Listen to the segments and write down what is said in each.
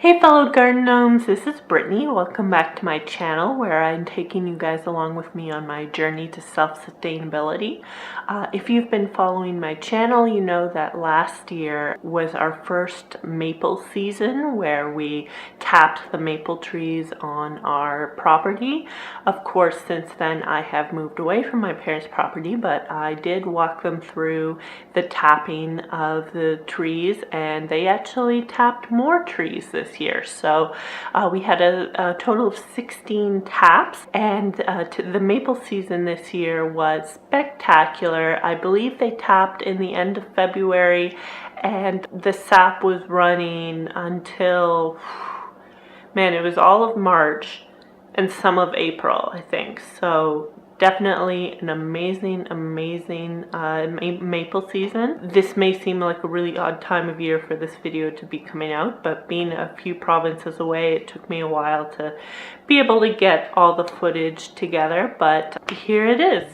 Hey fellow garden gnomes, this is Brittany. Welcome back to my channel where I'm taking you guys along with me on my journey to self-sustainability. If you've been following my channel, you know that last year was our first maple season where we tapped the maple trees on our property. Of course, since then I have moved away from my parents' property, but I did walk them through the tapping of the trees, and they actually tapped more trees this year. So we had a total of 16 taps, and the maple season this year was spectacular. I believe they tapped in the end of February, and the sap was running until, man, it was all of March and some of April, I think. So definitely an amazing maple season. This may seem like a really odd time of year for this video to be coming out, but being a few provinces away, it took me a while to be able to get all the footage together, but here it is.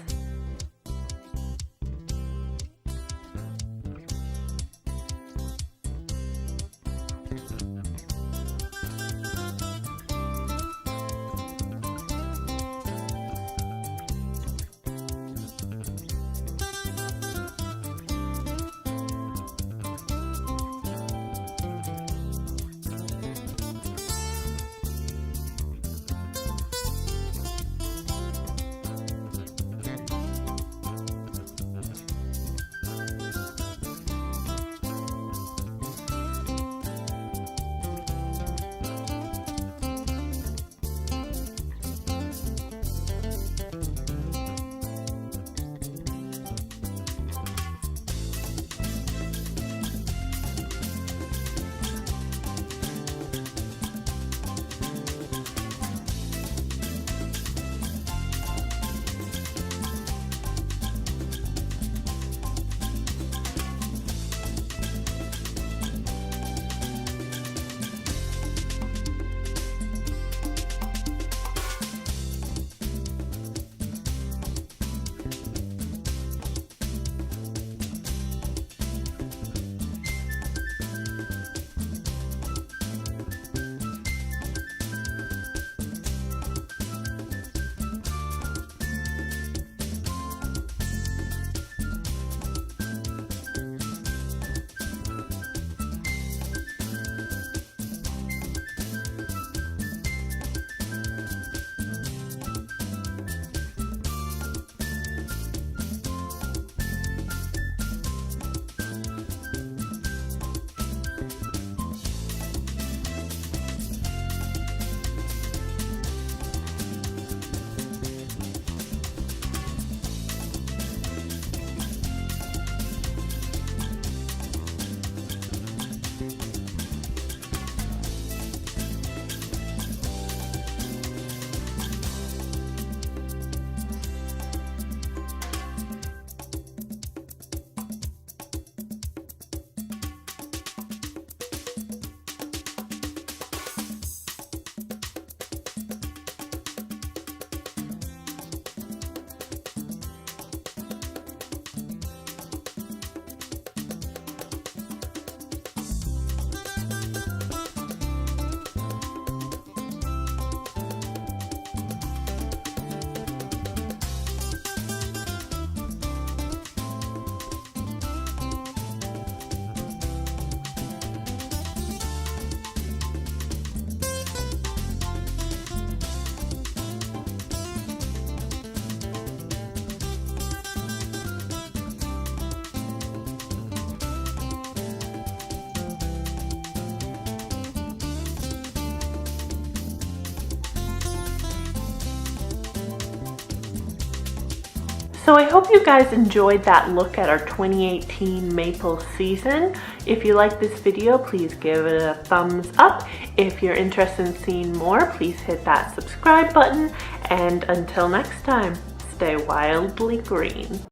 So I hope you guys enjoyed that look at our 2018 maple season. If you like this video, please give it a thumbs up. If you're interested in seeing more, please hit that subscribe button. And until next time, stay wildly green.